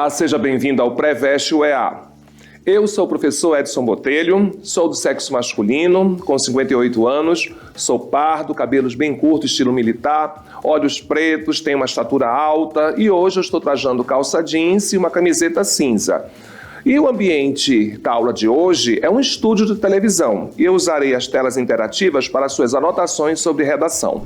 Olá, seja bem-vindo ao Pré-Veste UEA. Eu sou o professor Edson Botelho, sou do sexo masculino, com 58 anos, sou pardo, cabelos bem curtos, estilo militar, olhos pretos, tenho uma estatura alta e hoje eu estou trajando calça jeans e uma camiseta cinza. E o ambiente da aula de hoje é um estúdio de televisão e eu usarei as telas interativas para suas anotações sobre redação.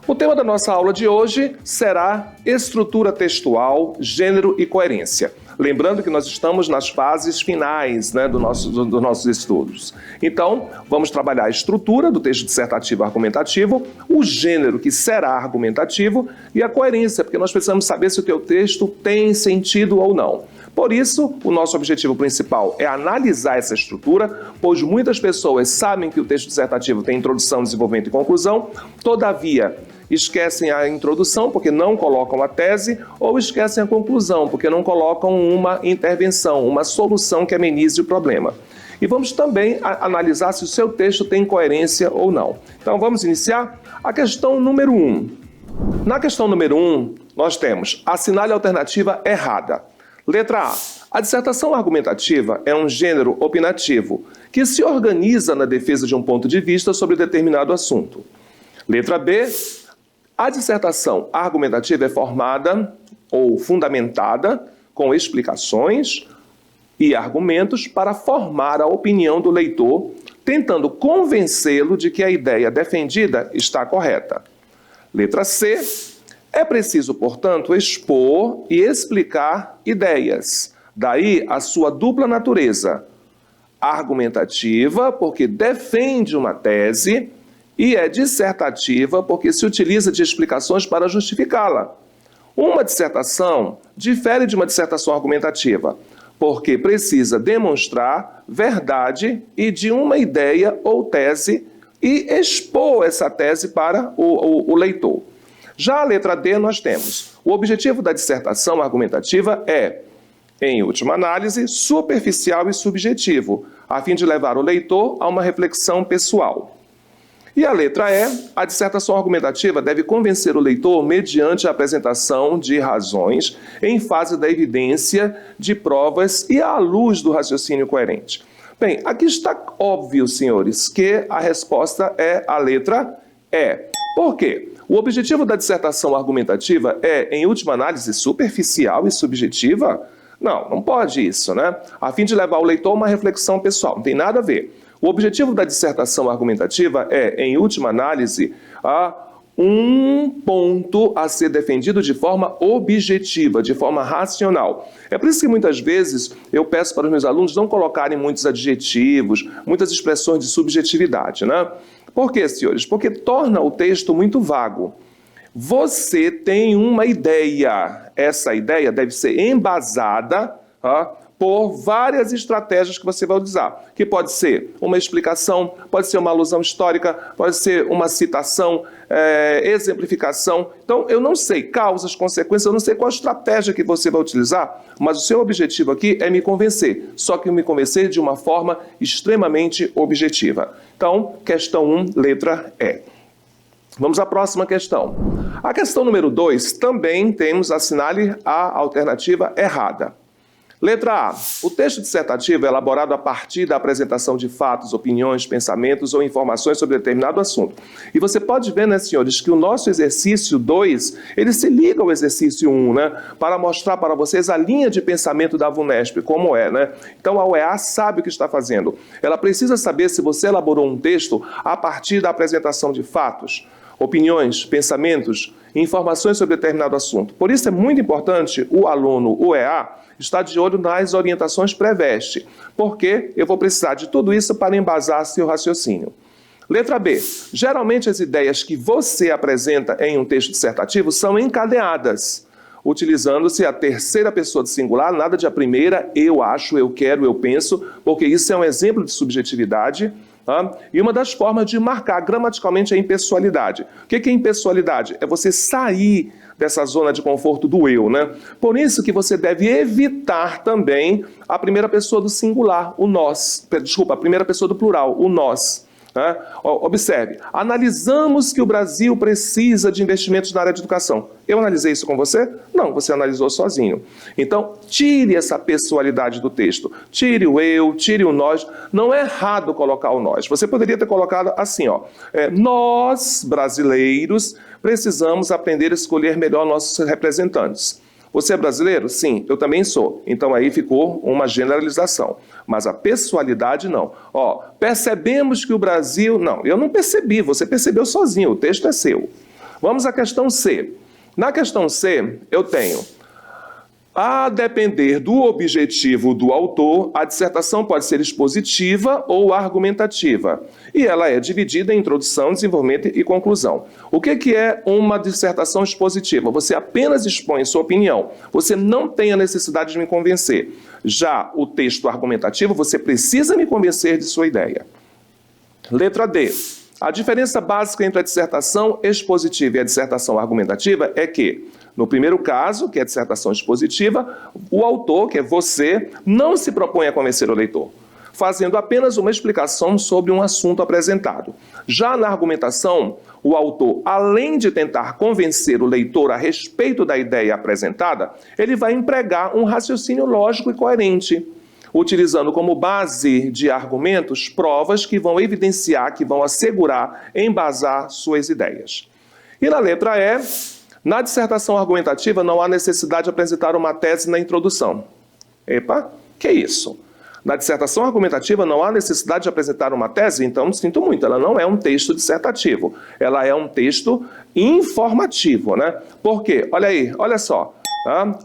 O tema da nossa aula de hoje será estrutura textual, gênero e coerência. Lembrando que nós estamos nas fases finais dos nossos estudos. Então, vamos trabalhar a estrutura do texto dissertativo argumentativo, o gênero que será argumentativo e a coerência, porque nós precisamos saber se o teu texto tem sentido ou não. Por isso, o nosso objetivo principal é analisar essa estrutura, pois muitas pessoas sabem que o texto dissertativo tem introdução, desenvolvimento e conclusão, todavia, esquecem a introdução porque não colocam a tese ou esquecem a conclusão porque não colocam uma intervenção, uma solução que amenize o problema. E vamos também analisar se o seu texto tem coerência ou não. Então vamos iniciar a questão número 1. Na questão número 1, nós temos assinale a alternativa errada. Letra A. A dissertação argumentativa é um gênero opinativo que se organiza na defesa de um ponto de vista sobre determinado assunto. Letra B. A dissertação argumentativa é formada ou fundamentada com explicações e argumentos para formar a opinião do leitor, tentando convencê-lo de que a ideia defendida está correta. Letra C. É preciso, portanto, expor e explicar ideias. Daí a sua dupla natureza. Argumentativa, porque defende uma tese, e é dissertativa porque se utiliza de explicações para justificá-la. Uma dissertação difere de uma dissertação argumentativa, porque precisa demonstrar verdade e de uma ideia ou tese e expor essa tese para o leitor. Já a letra D nós temos. O objetivo da dissertação argumentativa é, em última análise, superficial e subjetivo, a fim de levar o leitor a uma reflexão pessoal. E a letra E, a dissertação argumentativa deve convencer o leitor mediante a apresentação de razões em fase da evidência de provas e à luz do raciocínio coerente. Bem, aqui está óbvio, senhores, que a resposta é a letra E. Por quê? O objetivo da dissertação argumentativa é, em última análise, superficial e subjetiva? Não pode isso, né? A fim de levar o leitor a uma reflexão pessoal, não tem nada a ver. O objetivo da dissertação argumentativa é, em última análise, um ponto a ser defendido de forma objetiva, de forma racional. É por isso que muitas vezes eu peço para os meus alunos não colocarem muitos adjetivos, muitas expressões de subjetividade, né? Por quê, senhores? Porque torna o texto muito vago. Você tem uma ideia, essa ideia deve ser embasada por várias estratégias que você vai usar, que pode ser uma explicação, pode ser uma alusão histórica, pode ser uma citação, exemplificação. Então, eu não sei causas, consequências, eu não sei qual estratégia que você vai utilizar, mas o seu objetivo aqui é me convencer, só que me convencer de uma forma extremamente objetiva. Então, questão 1, letra E. Vamos à próxima questão. A questão número 2, também temos assinale a alternativa errada. Letra A. O texto dissertativo é elaborado a partir da apresentação de fatos, opiniões, pensamentos ou informações sobre determinado assunto. E você pode ver, né, senhores, que o nosso exercício 2, ele se liga ao exercício 1, né, para mostrar para vocês a linha de pensamento da VUNESP, como é, né? Então a UEA sabe o que está fazendo. Ela precisa saber se você elaborou um texto a partir da apresentação de fatos, opiniões, pensamentos, informações sobre determinado assunto. Por isso é muito importante o aluno, o EA, estar de olho nas orientações pré-veste, porque eu vou precisar de tudo isso para embasar seu raciocínio. Letra B. Geralmente as ideias que você apresenta em um texto dissertativo são encadeadas, utilizando-se a terceira pessoa do singular, nada de a primeira, eu acho, eu quero, eu penso, porque isso é um exemplo de subjetividade. E uma das formas de marcar gramaticalmente a impessoalidade. O que é impessoalidade? É você sair dessa zona de conforto do eu, né? Por isso que você deve evitar também a primeira pessoa do singular, o nós. Desculpa, a primeira pessoa do plural, o nós. né? Observe, analisamos que o Brasil precisa de investimentos na área de educação. Eu analisei isso com você? Não, você analisou sozinho. Então, tire essa pessoalidade do texto. Tire o eu, tire o nós. Não é errado colocar o nós. Você poderia ter colocado assim, ó. Nós, brasileiros, precisamos aprender a escolher melhor nossos representantes. Você é brasileiro? Sim, eu também sou. Então aí ficou uma generalização. Mas a pessoalidade não. Percebemos que o Brasil... Não, eu não percebi, você percebeu sozinho, o texto é seu. Vamos à questão C. Na questão C, eu tenho... A depender do objetivo do autor, a dissertação pode ser expositiva ou argumentativa. E ela é dividida em introdução, desenvolvimento e conclusão. O que é uma dissertação expositiva? Você apenas expõe sua opinião. Você não tem a necessidade de me convencer. Já o texto argumentativo, você precisa me convencer de sua ideia. Letra D. A diferença básica entre a dissertação expositiva e a dissertação argumentativa é que, no primeiro caso, que é a dissertação expositiva, o autor, que é você, não se propõe a convencer o leitor, fazendo apenas uma explicação sobre um assunto apresentado. Já na argumentação, o autor, além de tentar convencer o leitor a respeito da ideia apresentada, ele vai empregar um raciocínio lógico e coerente, utilizando como base de argumentos provas que vão evidenciar, que vão assegurar, embasar suas ideias. E na letra E, na dissertação argumentativa não há necessidade de apresentar uma tese na introdução. Epa, que isso? Na dissertação argumentativa não há necessidade de apresentar uma tese? Então, sinto muito, ela não é um texto dissertativo. Ela é um texto informativo, né? Por quê? Olha aí, olha só,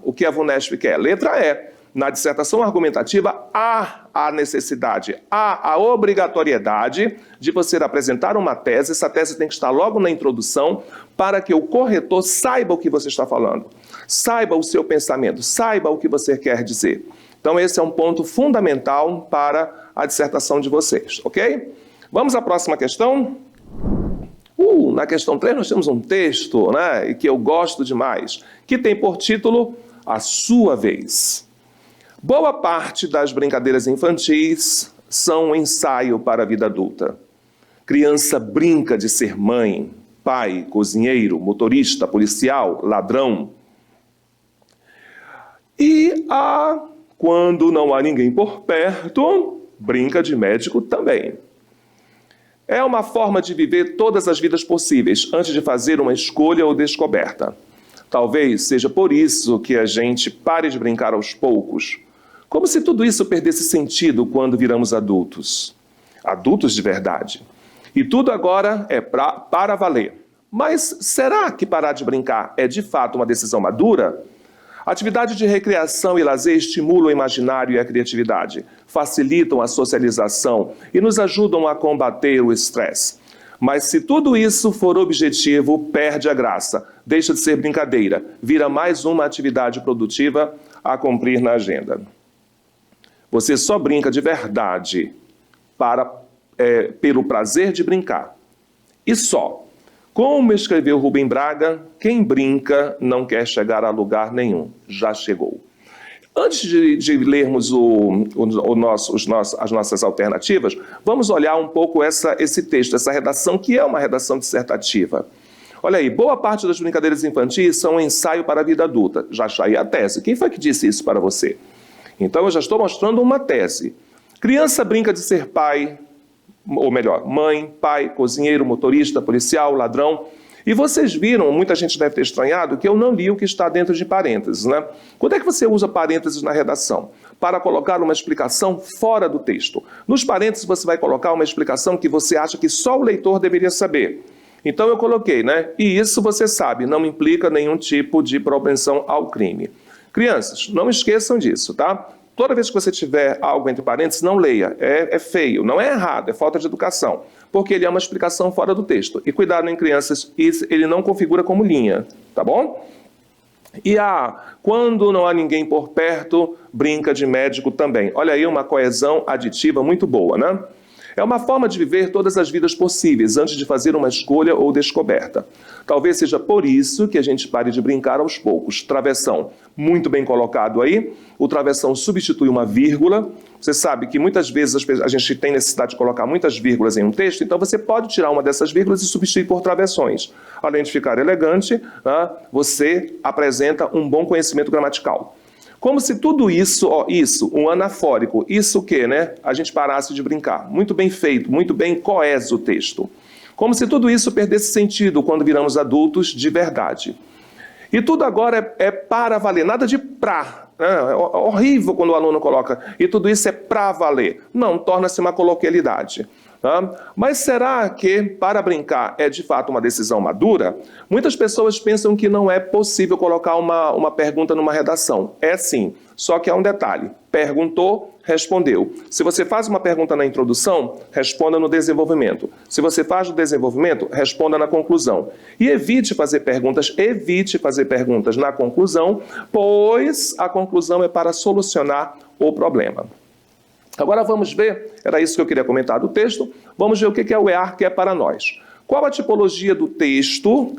o que a VUNESP quer. Letra E. Na dissertação argumentativa, há a necessidade, há a obrigatoriedade de você apresentar uma tese. Essa tese tem que estar logo na introdução para que o corretor saiba o que você está falando, saiba o seu pensamento, saiba o que você quer dizer. Então, esse é um ponto fundamental para a dissertação de vocês, ok? Vamos à próxima questão? Na questão 3 nós temos um texto, né, que eu gosto demais, que tem por título A Sua Vez. Boa parte das brincadeiras infantis são um ensaio para a vida adulta. Criança brinca de ser mãe, pai, cozinheiro, motorista, policial, ladrão. E quando não há ninguém por perto, brinca de médico também. É uma forma de viver todas as vidas possíveis antes de fazer uma escolha ou descoberta. Talvez seja por isso que a gente pare de brincar aos poucos. Como se tudo isso perdesse sentido quando viramos adultos. Adultos de verdade. E tudo agora é para valer. Mas será que parar de brincar é de fato uma decisão madura? Atividade de recreação e lazer estimulam o imaginário e a criatividade, facilitam a socialização e nos ajudam a combater o estresse. Mas se tudo isso for objetivo, perde a graça, deixa de ser brincadeira, vira mais uma atividade produtiva a cumprir na agenda. Você só brinca de verdade pelo prazer de brincar. E só. Como escreveu Rubem Braga, quem brinca não quer chegar a lugar nenhum. Já chegou. Antes de lermos as nossas alternativas, vamos olhar um pouco esse texto, essa redação, que é uma redação dissertativa. Olha aí, boa parte das brincadeiras infantis são um ensaio para a vida adulta. Já achei a tese. Quem foi que disse isso para você? Então, eu já estou mostrando uma tese. Criança brinca de ser pai, ou melhor, mãe, pai, cozinheiro, motorista, policial, ladrão. E vocês viram, muita gente deve ter estranhado, que eu não li o que está dentro de parênteses, né? Quando é que você usa parênteses na redação? Para colocar uma explicação fora do texto. Nos parênteses você vai colocar uma explicação que você acha que só o leitor deveria saber. Então eu coloquei, né? E isso você sabe, não implica nenhum tipo de propensão ao crime. Crianças, não esqueçam disso, tá? Toda vez que você tiver algo entre parênteses, não leia. É feio, não é errado, é falta de educação. Porque ele é uma explicação fora do texto. E cuidado em crianças, ele não configura como linha, tá bom? E quando não há ninguém por perto, brinca de médico também. Olha aí uma coesão aditiva muito boa, né? É uma forma de viver todas as vidas possíveis antes de fazer uma escolha ou descoberta. Talvez seja por isso que a gente pare de brincar aos poucos. Travessão, muito bem colocado aí. O travessão substitui uma vírgula. Você sabe que muitas vezes a gente tem necessidade de colocar muitas vírgulas em um texto, então você pode tirar uma dessas vírgulas e substituir por travessões. Além de ficar elegante, você apresenta um bom conhecimento gramatical. Como se tudo isso, um anafórico, isso o quê, né? A gente parasse de brincar. Muito bem feito, muito bem coeso o texto. Como se tudo isso perdesse sentido quando viramos adultos de verdade. E tudo agora é para valer, nada de pra. É horrível quando o aluno coloca, e tudo isso é pra valer. Não, torna-se uma coloquialidade. Mas será que para brincar é de fato uma decisão madura? Muitas pessoas pensam que não é possível colocar uma pergunta numa redação. É sim, só que há um detalhe. Perguntou, respondeu. Se você faz uma pergunta na introdução, responda no desenvolvimento. Se você faz no desenvolvimento, responda na conclusão. E evite fazer perguntas na conclusão, pois a conclusão é para solucionar o problema. Agora vamos ver, era isso que eu queria comentar do texto, vamos ver o que o EAR quer para nós. Qual a tipologia do texto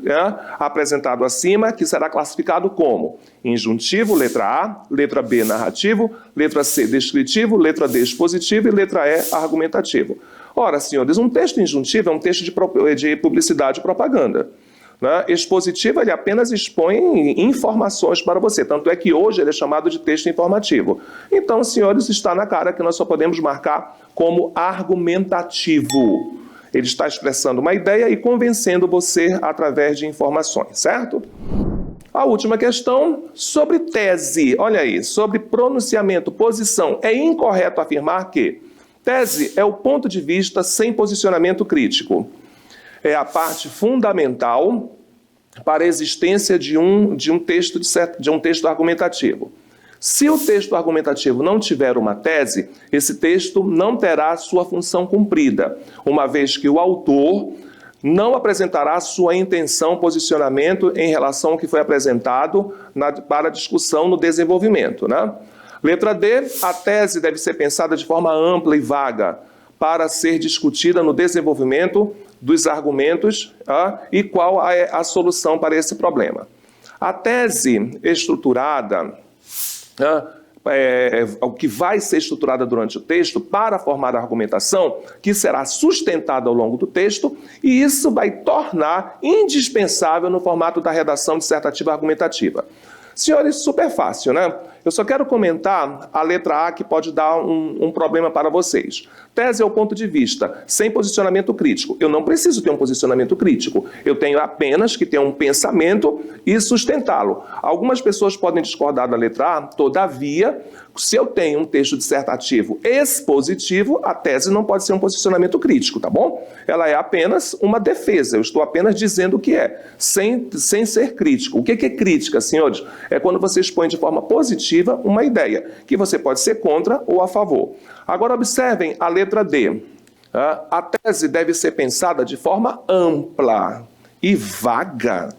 apresentado acima, que será classificado como injuntivo, letra A, letra B, narrativo, letra C, descritivo, letra D, expositivo e letra E, argumentativo. Ora, senhores, um texto injuntivo é um texto de publicidade e propaganda. Expositivo, ele apenas expõe informações para você, tanto é que hoje ele é chamado de texto informativo. Então, senhores, está na cara que nós só podemos marcar como argumentativo. Ele está expressando uma ideia e convencendo você através de informações, certo? A última questão, sobre tese. Olha aí, sobre pronunciamento, posição. É incorreto afirmar que tese é o ponto de vista sem posicionamento crítico. É a parte fundamental para a existência de um texto argumentativo. Se o texto argumentativo não tiver uma tese, esse texto não terá sua função cumprida, uma vez que o autor não apresentará sua intenção, posicionamento em relação ao que foi apresentado para discussão no desenvolvimento, né? Letra D, a tese deve ser pensada de forma ampla e vaga para ser discutida no desenvolvimento dos argumentos e qual é a solução para esse problema. A tese estruturada, o que vai ser estruturada durante o texto para formar a argumentação, que será sustentada ao longo do texto, e isso vai tornar indispensável no formato da redação dissertativa argumentativa. Senhores, super fácil, né? Eu só quero comentar a letra A que pode dar um problema para vocês. Tese é o ponto de vista, sem posicionamento crítico. Eu não preciso ter um posicionamento crítico. Eu tenho apenas que ter um pensamento e sustentá-lo. Algumas pessoas podem discordar da letra A, todavia, se eu tenho um texto dissertativo expositivo, a tese não pode ser um posicionamento crítico, tá bom? Ela é apenas uma defesa, eu estou apenas dizendo o que é, sem ser crítico. O que é crítica, senhores? É quando você expõe de forma positiva uma ideia, que você pode ser contra ou a favor. Agora observem a letra D. A tese deve ser pensada de forma ampla e vaga.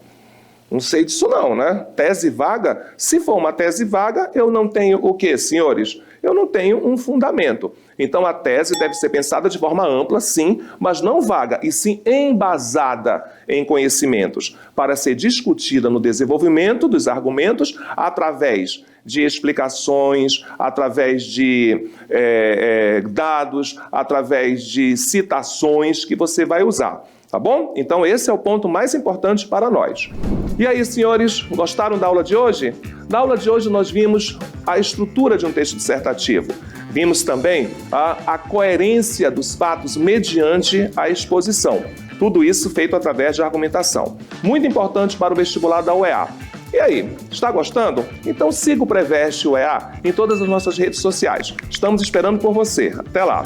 Não sei disso não, né? Tese vaga, se for uma tese vaga, eu não tenho o quê, senhores? Eu não tenho um fundamento. Então a tese deve ser pensada de forma ampla, sim, mas não vaga, e sim embasada em conhecimentos, para ser discutida no desenvolvimento dos argumentos através de explicações, através de dados, através de citações que você vai usar. Tá bom? Então esse é o ponto mais importante para nós. E aí, senhores, gostaram da aula de hoje? Na aula de hoje nós vimos a estrutura de um texto dissertativo. Vimos também a coerência dos fatos mediante a exposição. Tudo isso feito através de argumentação. Muito importante para o vestibular da UEA. E aí, está gostando? Então siga o Preveste UEA em todas as nossas redes sociais. Estamos esperando por você. Até lá!